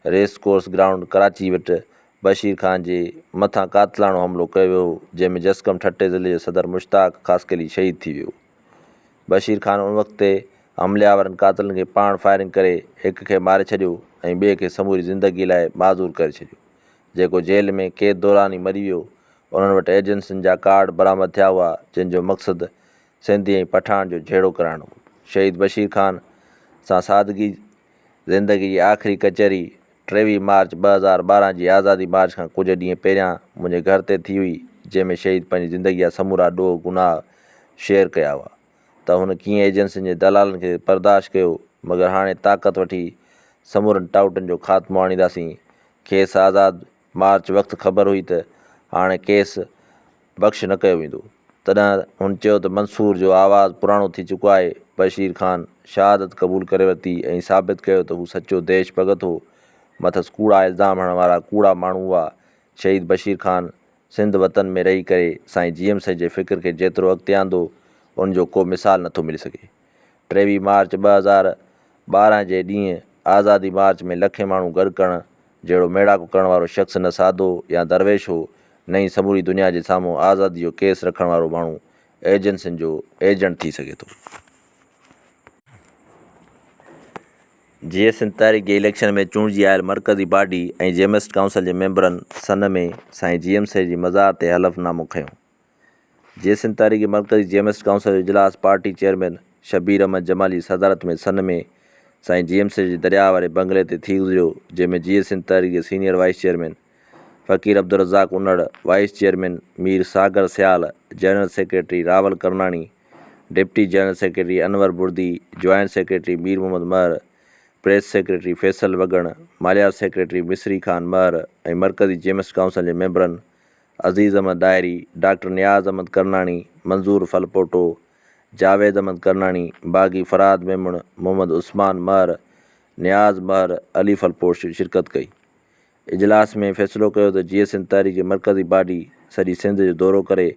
Speaker 2: रेस कोर्स ग्राउंड कराची वटि बशीर ख़ान जे मथां कातिलाणो हमिलो कयो वियो हो, जंहिंमें जसकम ठटे ज़िले जो सदर मुश्ताक ख़ासकेली शहीद थी वियो। बशीर ख़ान उन वक़्त ते हमलियावरनि कातिलनि खे पाण फायरिंग करे हिक खे मारे छॾियो ऐं ॿिए खे समूरी ज़िंदगी लाइ माज़ूर करे छॾियो, जेको जेल में क़ैद दौरान ई मरी वियो। उन्हनि वटि एजेंसियुनि जा कार्ड बरामद थिया हुआ, जंहिंजो मक़सदु सिंधी ऐं पठान जो झेड़ो कराइणो हो। शहीद बशीर ख़ान सां सादगी ज़िंदगी जी आख़िरी कचहरी 23 मार्च 2012 जी आज़ादी मार्च खां कुझु ॾींहं पहिरियां मुंहिंजे घर ते थी हुई, जंहिंमें शहीद पंहिंजी ज़िंदगी जा समूरा ॾोह गुनाह शेयर कया हुआ त हुन कीअं एजेंसियुनि जे दलालनि खे बर्दाश्त कयो, मगर हाणे ताक़त वठी समूरनि टाउटनि जो ख़ात्मो आणींदासीं। खेसि आज़ादु मार्च वक़्तु ख़बर हुई त हाणे केस बख़्श न कयो वेंदो। तॾहिं हुन चयो त मंसूर जो आवाज़ु पुराणो थी चुको आहे। बशीर ख़ान शहादत क़बूल करे वरिती ऐं साबित कयो त हू सचो देश भॻत हो। मथसि कूड़ा इल्ज़ाम हणण वारा कूड़ा माण्हू हुआ। शहीद बशीर ख़ान सिंध वतन में रही करे साईं जीएम साईं जे फ़िक्र खे जेतिरो अॻिते आंदो, उनजो को मिसाल नथो मिली सघे। 23 मार्च 2012 जे ॾींहुं आज़ादी मार्च में लखे माण्हू गॾु करणु जहिड़ो मेड़ाको करण वारो शख़्स न साधो या दरवेश हो, न ई समूरी दुनिया जे साम्हूं आज़ादी जो केस रखण वारो माण्हू एजेंसियुनि जो एजेंट थी सघे थो। जीअं सिंध तहरीक जे इलेक्शन में चूंडिजी आयल मरकज़ी बॉडी ऐं जेमिस्ट काउंसिल जे मेंबरनि सन में साईं जीएम साईं जी मज़ार ते हलफ़नामो खंयो। जीअं सिंध तहरीक जे मरकज़ी जेमिस्ट काउंसिल जो इजलास पार्टी चेयरमैन शबीर अहमद जमाली सदारत में सन में साईं जीएम साईं जे दरिया वारे बंगले ते थी गुज़रियो, जंहिंमें जीअं सिंध तहरीक जे senior vice chairman Faqir Abdul Razzaq Unnar, vice chairman Mir Sagar Sial, general secretary Rawal Karnani, deputy general secretary Anwar Burdi, joint secretary Mir Mohammad Mahar, press secretary Faisal Wagan, मालियात सेक्रेटरी मिसरी ख़ान महर ऐं मरकज़ी जेमिस्ट काउंसिल जे मेंबरनि अज़ीज़ अहमद डायरी, डॉक्टर नियाज़ अहमद करनाणी, मंज़ूर फलपोटो, जावेद अहमद करनाणी, बाग़ी फराद मेमण, मोहम्मद उस्मान महर, नियाज़ महर, अली फलपोट शिरकत कई। इजलास में फ़ैसिलो कयो त जीअं सिंध तहरीक जी मरकज़ी बॉडी सॼी सिंध जो दौरो करे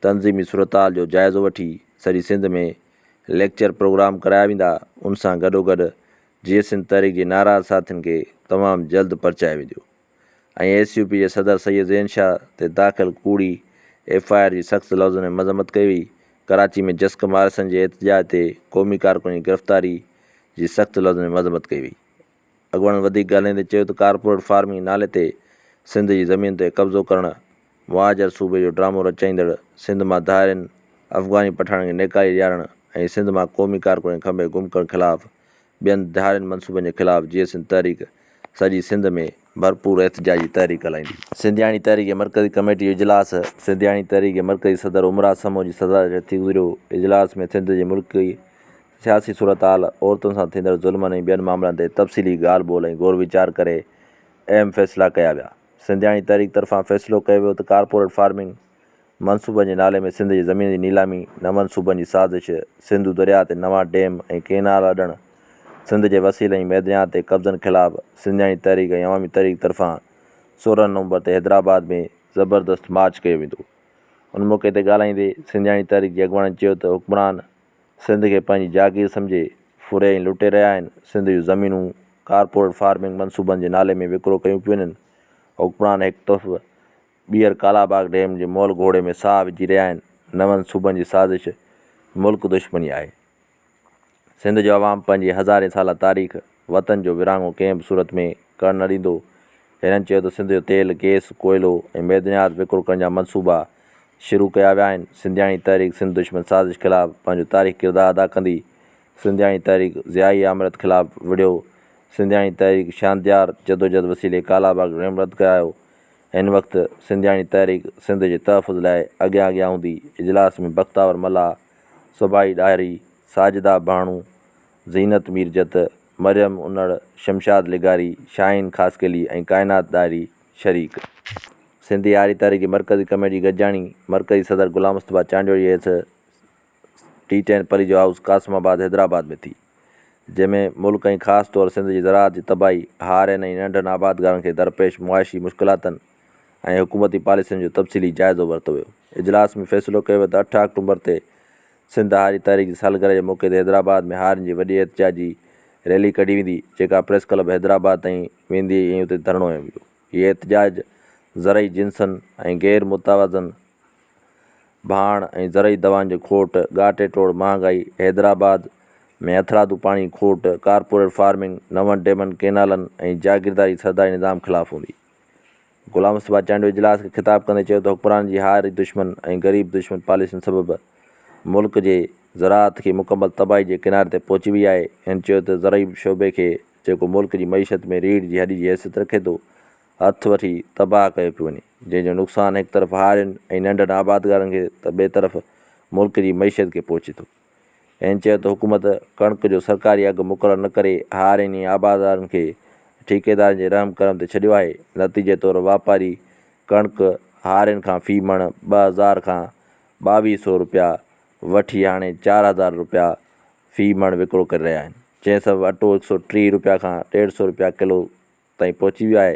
Speaker 2: तंज़ीमी सूरतहाल जो जाइज़ो वठी सॼी सिंध में लेक्चर प्रोग्राम कराया वेंदा। उन सां गॾोगॾु जीअं सिंध तहरीक जे नाराज़ साथियुनि खे तमामु जल्द परचाए वेंदो ऐं SUP जे सदर सैयद ज़ैन शाह ते दाख़िल कूड़ी FIR जी सख़्तु लफ़्ज़नि में मज़म्मत कई हुई। कराची में जस्कम वारिसनि जे एहतजाज ते क़ौमी कारकुन जी गिरफ़्तारी जी सख़्तु लफ़्ज़नि में मज़म्मत कई हुई। अॻुवाणनि वधीक ॻाल्हाईंदे चयो त कारपोरेट फार्मिंग नाले ते सिंध जी ज़मीन ते कब्ज़ो करणु, मुहाजर सूबे जो ड्रामो रचाईंदड़, सिंध मां धारियुनि अफ़गानी पठाणनि खे नेकाली ॾियारणु ऐं सिंध मां क़ौमी कारकुन खंभे गुम करण ख़िलाफ़ु ॿियनि धारियुनि मनसूबनि जे ख़िलाफ़ु जीअं सिंध तहरीक सॼी सिंध में भरपूर एहतजाजी तहरीक हलाईंदी। सिंधियाणी तहरीक जे मरकज़ी कमेटी जो इजलास सिंधियाणी तहरीक जे मरकज़ी सदर उमरा समो जी सदारत थी गुज़रियो। इजलास में सिंध जे मुल्की सियासी सूरतहाल, औरतुनि सां थींदड़ ज़ुल्मनि ऐं ॿियनि मामलनि ते तफ़सीली ॻाल्हि ॿोल ऐं गौर वीचार करे अहम फ़ैसिला कया विया। सिंधियाणी तहरीक तरफ़ां फ़ैसिलो कयो वियो त कारपोरेट फार्मिंग मनसूबनि जे नाले में सिंध जी ज़मीन जी नीलामी, न मनसूबनि जी साज़िश, सिंधु दरिया ते नवां डैम ऐं केनाल अॾणु, सिंध जे वसीले ऐं मैदानियात ते कब्ज़नि ख़िलाफ़ु सिंधियाणी तहरीक ऐं अवामी तहरीक तरफ़ां 16 नवंबर ते हैदराबाद में ज़बरदस्त मार्च कयो वेंदो। उन मौक़े ते ॻाल्हाईंदे सिंधियाणी तहरीक जे अॻुवाणनि चयो त हुक्मरान सिंध खे पंहिंजी जागीर सम्झे फुरे ऐं लुटे रहिया आहिनि। सिंध जूं ज़मीनूं कारपोरेट फार्मिंग मनसूबनि जे नाले में विकिरो कयूं पियूं वञनि। हुक्मरान हिकु ॿीहर कालाबाग डैम जे मोल घोड़े में साह विझी रहिया आहिनि। नवनि सूबनि जी साज़िश मुल्क दुश्मनी आहे। सिंध जो अवाम पंहिंजी हज़ारे साल तारीख़ वतन जो विरहाङो कंहिं बि सूरत में करणु न ॾींदो। हिननि चयो त सिंध जो तेल, गैस, कोयलो ऐं मैदनियात विकिरो करण जा मनसूबा शुरू कया विया आहिनि। सिंधियाणी तहरीक सिंध दुश्मन साज़िश ख़िलाफ़ु पंहिंजो तारीख़ किरदारु अदा कंदी। सिंधियाणी तहरीक ज़ियाई आमरत ख़िलाफ़ु विढ़ियो। सिंधियाणी तहरीक शानदार जदोजहद वसीले कालाबाग डैम रद्द करायो। हिन वक़्तु सिंधियाणी तहरीक सिंध जे तहफ़ुज़ लाइ अॻियां हूंदी। इजलास में बख़्तावर मल्हा, सुबाई ॾाहिरी, साजिदा भाणू, ज़ीनत मीरजत, मरियम उन्नड़, शमशाद लिगारी, शाहीन ख़ासकेली ऐं काइनात ॾाहिरी शरीक। सिंधी आरी तहरीक मरकज़ी कमेटी गॾिजाणी मरकज़ी सदर ग़ुलाम मुस्तफ़ा चांडियो जे हेठि T10 पली जो हाउस कासिमाबाद हैदराबाद में थी, जंहिंमें मुल्क ऐं ख़ासि तौरु सिंध जी ज़राअत जी तबाही, हारनि ऐं नंढनि आबादगारनि खे दरपेश मुआशी मुश्किलातनि ऐं हुकूमती पॉलिसियुनि जो तफ़सीली जाइज़ो वरितो वियो। इजलास में फ़ैसिलो कयो वियो त 8 अक्टूबर ते सिंध हारी तहरीक जी सालगिरह जे मौक़े ते हैदराबाद में हारियुनि जी वॾी एहतिजाजी रैली कढी वेंदी, जेका प्रेस क्लब हैदराबाद ताईं वेंदी ऐं उते धरणो वियो। हीअ एहतिजाज ज़रई जिन्सनि ऐं गैर मुतवाज़न भाण ऐं ज़रई दवाउनि जो खोट, ॻाटे टोड़ महांगाई, हैदराबाद में हथरादू पाणी खोट, कारपोरेट फार्मिंग, नवनि डैमनि, कैनालनि ऐं जागीरदारी सरदारी निज़ाम ख़िलाफ़ु हूंदी। ग़ुलाम मुस्तफ़ा चांडियो इजलास खे ख़िताब कंदे चयो त हुक्मरान जी हारी दुश्मन ऐं ग़रीब दुश्मन पॉलिसियुनि सबबि मुल्क जे ज़राअत खे मुकमल तबाही जे किनारे ते पहुची वई आहे। हिन चयो त ज़रई शोबे खे जेको मुल्क जी मईशत में रीढ़ जी हॾी जी हैसियत रखे थो, हथु वठी तबाह कयो पियो वञे, जंहिंजो नुक़सानु हिकु तरफ़ हारियुनि ऐं नंढनि आबादगारनि खे त ॿिए तरफ़ मुल्क जी मईशत खे पहुचे थो। हिन चयो त हुकूमत कणिक जो सरकारी अघु मुक़ररु न करे हारियुनि ऐं आबादगारनि खे ठेकेदारनि जे रहम करम ते छॾियो आहे। नतीजे तौरु वापारी कणिक हारियुनि खां फ़ी मण 2000 खां 2200 रुपया वठी हाणे 4000 रुपया फ़ी मण विकिरो करे रहिया आहिनि, जंहिं सबबि अटो 130 रुपया खां 150 रुपया किलो ताईं पहुची वियो आहे,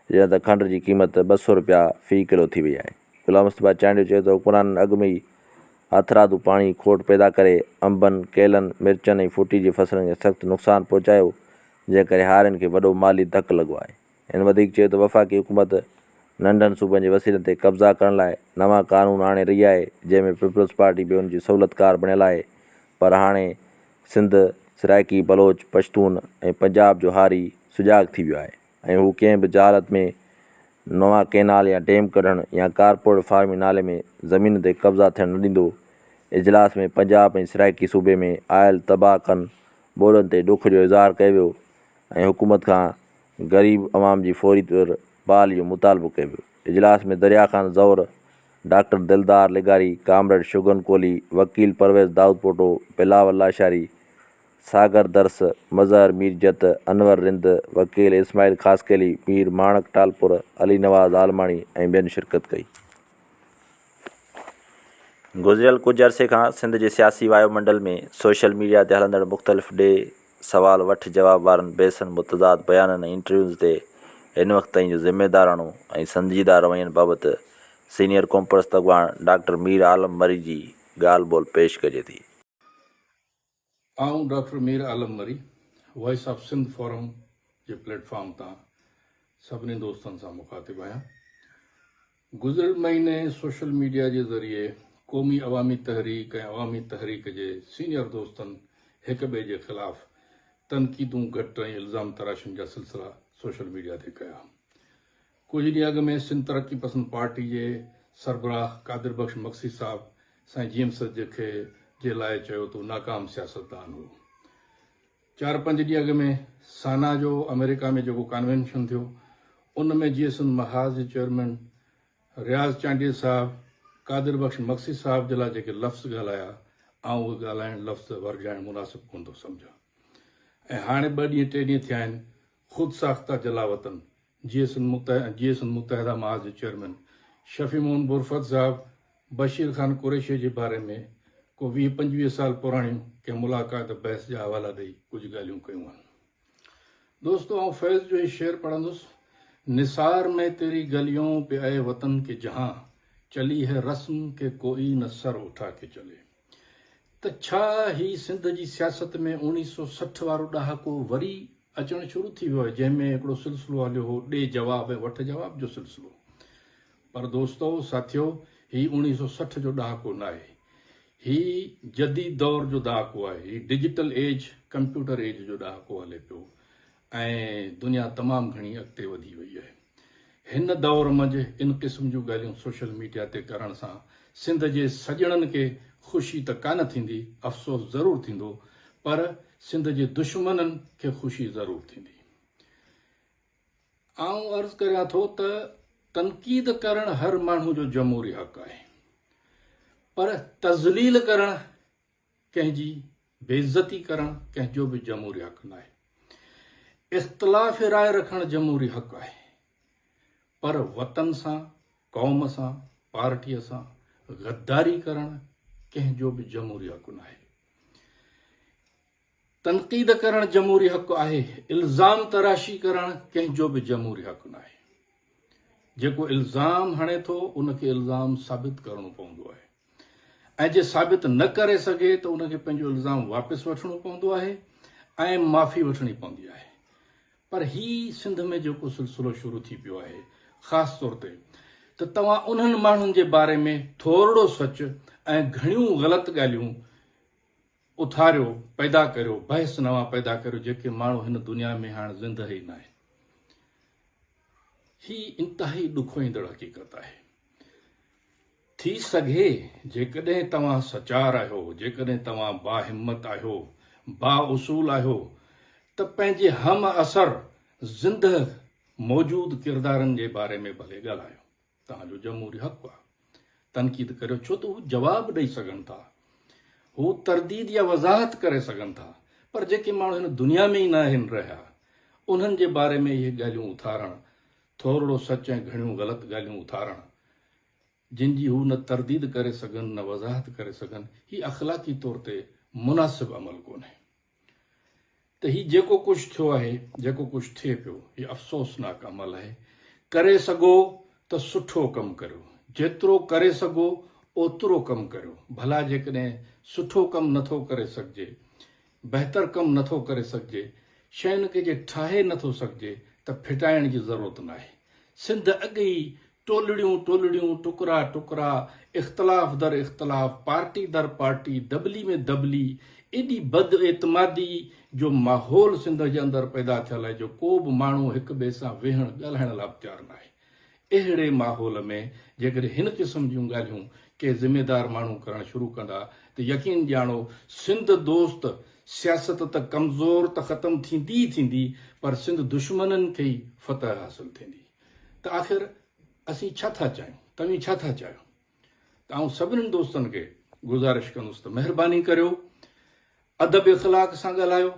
Speaker 2: जीअं त खंड जी क़ीमत 200 रुपया फ़ी किलो थी वई आहे। ग़ुलाम मुस्तफ़ा चांडियो चयो त हुक्मराननि अॻु में ई हथरादू पाणी खोट पैदा करे अंबनि, केलनि, मिर्चनि ऐं फुटी जी फसलुनि खे सख़्तु नुक़सानु पहुचायो, जंहिं करे हारियुनि खे वॾो माली धकु लॻो आहे। हिन वधीक चयो त वफ़ाक़ी हुकूमत नंढनि सूबनि जे वसीलनि ते कब्ज़ा करण लाइ नवां क़ानून आणे रही आहे, जंहिंमें पीपल्स पार्टी बि हुन जी सहूलियतकार बणियल आहे। पर हाणे सिंध, सराइकी, बलोच, पश्तून ऐं पंजाब जो हारी सुजाॻ थी वियो आहे ऐं हू कंहिं बि हालत में नवां कैनाल या डैम कढणु या कारपोरेट फार्मिंग नाले में ज़मीन ते कब्ज़ा थियणु न ॾींदो। इजलास में पंजाब ऐं सराइकी सूबे में आयल तबाह कनि ॿोॾनि ते ॾुख जो इज़हार कयो वियो ऐं हुकूमत खां ग़रीब अवाम जी फौरी तौरु बहाली जो मुतालबो कयो वियो। इजलास में दरिया ख़ान ज़ौर, डॉक्टर दिलदार लिगारी, कामरेड शुगन कोली, वकील परवेज़ दाऊदपोटो, बिलावल लाशारी, सागर दर्स, मज़हर मीरजत, अनवर रिंद, वकील इस्माइल ख़ासकेली, मीर माणक टालपुर, अली नवाज़ आलमाणी ऐं ॿियनि शिरकत कई। गुज़िरियल कुझु अरसे खां सिंध जे सियासी वायुमंडल में सोशल मीडिया ते हलंदड़ मुख़्तलिफ़ सवाल वठि जवाब वारनि बेसनि मुतज़ाद बयाननि ऐं इंटरव्यूज़ ते हिन वक़्त ताईं जो ज़िम्मेदाराणो ऐं संजीदा रवैयनि बाबति सीनियर कॉमर्स अॻवान डॉक्टर मीर आलम मरी जी ॻाल्हि ॿोल पेश कजे थी।
Speaker 3: आऊं doctor Mir Alam Mari voice of Sindh forum जे प्लेटफॉर्म तां सभिनी दोस्तनि सां मुखातिब आहियां। गुज़िरियल महीने सोशल मीडिया जे ज़रिए क़ौमी अवामी तहरीक ऐं अवामी तहरीक जे सीनियर दोस्तनि हिक ॿिए जे ख़िलाफ़ तनक़ीदूं घटि ऐं इल्ज़ाम तराशुनि जा सिलसिला सोशल मीडिया ते कया। कुझु ॾींहं अॻु में सिंध तरक़ी पसंद पार्टी जे सरबराह कादिर बख़्श मक्सी साहब साईं जीएमस खे जे लाइ चयो त नाकाम सियासतदान हो। 4-5 ॾींहं अॻु में साना जो अमेरिका में जेको कन्वेंशन थियो, उन में जीएसएन महाज़ जे चेयरमैन रियाज़ चांडिया साहब कादिर बख़्श मक्सी साहब जे लाइ जेके लफ़्ज़ ॻाल्हाया, आउं उहे ॻाल्हाइण लफ़्ज़ वर्जाइण मुनासिब कोन थो सम्झां। ऐं हाणे 2 ॾींहं 3 ॾींहं थिया आहिनि, ख़ुदि साख्ता जलावतन जीएसएन मुतहदा महाज़ जे चेयरमैन शफ़ी मोहन बुरफत साहब बशीर ख़ान कुरैशी जे बारे में को 20-25 साल पुराणियूं कंहिं मुलाक़ात बहस जा हवाला ॾेई कुझु ॻाल्हियूं कयूं आहिनि। दोस्तों, आउं फैज़ जो ही शेर पढ़ंदुसि। निसार में तेरी गलियों पे आए वतन के जहां चली है रस्म के कोई न सर उठा के चले। त छा ही सिंध जी सियासत में 1960 वारो ॾहाको वरी अचणु शुरू थी वियो आहे, जंहिंमें हिकिड़ो सिलसिलो हलियो हो ॾे जवाब ऐं वठ जवाब जो सिलसिलो। पर दोस्तो साथियो, ही 1960 जो ॾहाको न आहे, ही जदीद दौर जो ॾहाको आहे, ही डिजिटल एज कंप्यूटर एज जो ॾहाको हले पियो ऐं दुनिया तमामु घणी अॻिते वधी वई आहे। हिन दौर मंझि इन क़िस्म जूं ॻाल्हियूं सोशल मीडिया ते करण सां सिंध जे सॼणनि खे ख़ुशी त कान थींदी, अफ़सोस ज़रूरु थींदो, पर सिंध जे दुश्मननि खे ख़ुशी ज़रूरु थींदी। आउं अर्ज़ु करियां थो त तनक़ीद करणु हर माण्हू जो जमहूरी हक़ आहे, पर तज़लील करणु, कंहिंजी बेइज़ती करणु कंहिंजो बि जमहूरी हक़ न आहे। इख़्तिलाफ़ राय रखणु जमहूरी हक़ आहे, पर वतन सां, क़ौम सां, पार्टीअ सां गद्दारी करणु कंहिंजो बि जमहूरी हक़ न आहे। तनक़ीद करणु जमहूरी हक़ आहे, इल्ज़ाम तराशी करणु कंहिंजो बि जमहूरी हक़ न आहे। जेको इल्ज़ाम हणे थो उनखे इल्ज़ाम साबित करणो पवंदो आहे, ऐं जे साबित न करे सघे त उनखे पंहिंजो इल्ज़ाम वापसि वठणो पवंदो आहे ऐं माफ़ी वठणी पवंदी आहे। पर ही सिंध में जेको सिलसिलो शुरू थी पियो आहे, ख़ासि तौर ते त तव्हां उन्हनि माण्हुनि जे बारे में थोरो सच ऐं घणियूं ग़लति ॻाल्हियूं उथारियो, पैदा करियो, बहस नवां पैदा करियो, जेके माण्हू हिन दुनिया में हाणे ज़िंदह ई न आहे। ही इंतिहाई ॾुखोईंदड़ हक़ीक़त आहे। थी सघे जेकॾहिं तव्हां सचार आहियो, जेकॾहिं तव्हां बाहिम्मत आहियो, बाउसूल आहियो, त पंहिंजे हम असर ज़िंदह मौजूद किरदारनि जे बारे में भले ॻाल्हायो, तव्हांजो जमहूरी हक़ आहे। तनक़ीद करियो, छो त हू जवाबु ॾेई सघनि था, हू तरदीद या वज़ाहत करे सघनि था, पर जेके माण्हू हिन दुनिया में ई न आहिनि रहिया, उन्हनि जे बारे में इहे ॻाल्हियूं उथारणु, थोरो सच ऐं घणियूं ग़लति ॻाल्हियूं उथारणु, जिन जी हू न तरदीद करे सघनि, न वज़ाहत करे सघनि, ही अख़लाक़ी तौर ते मुनासिब अमल कोन्हे। त ही जेको कुझु थियो आहे, जेको कुझु थिए पियो, ही अफ़सोसनाक अमल आहे। करे सघो त सुठो कमु करियो, जेतिरो करे सघो ओतिरो कमु करियो। भला जेकॾहिं सुठो कमु नथो करे सघिजे, बहितर कमु नथो करे सघिजे, शयुनि खे जे ठाहे नथो सघिजे, त फिटाइण जी ज़रूरत न आहे। सिंध अॻे ई टोलड़ियूं, टुकड़ा टुकड़ा, इख़्तिलाफ़ दर इख़्तिलाफ़, पार्टी दर पार्टी, दबली में दबली, एॾी बद एतमादी जो माहौल सिंध जे अंदरि पैदा थियल आहे, जो को बि माण्हू हिक ॿिए सां वेहण ॻाल्हाइण लाइ तयारु न आहे। अहिड़े माहौल में जेकॾहिं हिन क़िस्म जूं ॻाल्हियूं के ज़िम्मेदार माण्हू करणु शुरू कंदा, त यकीन ॼाणो सिंध दोस्त सियासत त कमज़ोर त ख़तमु थींदी ई थींदी, पर सिंध दुश्मननि खे ई फतह हासिलु थींदी। त आख़िर असीं छा था चाहियूं, तव्हीं छा था चाहियो? त आउं सभिनीनि दोस्तनि खे गुज़ारिश कंदुसि त महिरबानी करियो, अदब इख़लाक़ सां ॻाल्हायो,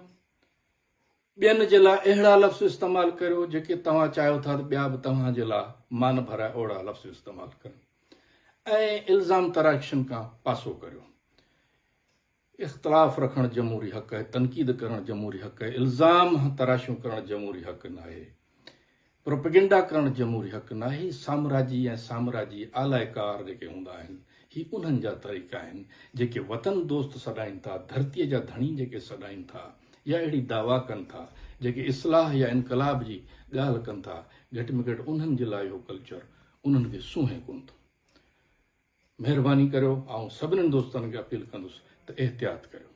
Speaker 3: ॿियनि जे लाइ अहिड़ा लफ़्ज़ इस्तेमालु करियो जेके तव्हां चाहियो था त ॿिया बि तव्हां जे लाइ मान भराए ओड़ा लफ़्ज़ इस्तेमालु कनि, ऐं इल्ज़ाम तराशियुनि खां पासो करियो। इख़्तिलाफ़ रखणु जमहूरी हक़ आहे, तनक़ीद करणु जमहूरी हक़ आहे, इल्ज़ाम तराशियूं करणु जमहूरी हक़ न आहे, प्रोपेगेंडा करणु जमहूरी हक़ न आहे। साम्राजी ऐं साम्राजी आलाइकार जेके हूंदा आहिनि, ही उन्हनि जा तरीक़ा आहिनि जेके वतन दोस्त सॾाइनि था, धरतीअ जा धणी जेके सॾाइनि था, या अहिड़ी दावा कनि था जेके इस्लाह या इनकलाब जी ॻाल्हि कनि था, घटि में घटि उन्हनि जे लाइ इहो कल्चर उन्हनि खे सूंहे कोन थो। महिरबानी करियो, ऐं सभिनीनि दोस्तनि खे अपील कंदुसि त एहतियात करियो।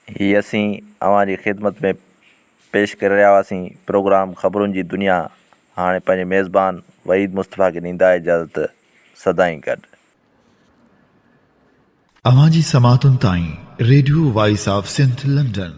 Speaker 2: ही असीं अवां जी ख़िदमत में पेश करे रहिया हुआसीं प्रोग्राम ख़बरुनि जी दुनिया। हाणे पंहिंजे मेज़बान वहीद मुस्तफ़ा खे ॾींदा इजाज़त। सदाईं गॾु।
Speaker 1: अवां जी समातुनि ताईं radio voice of Sindh London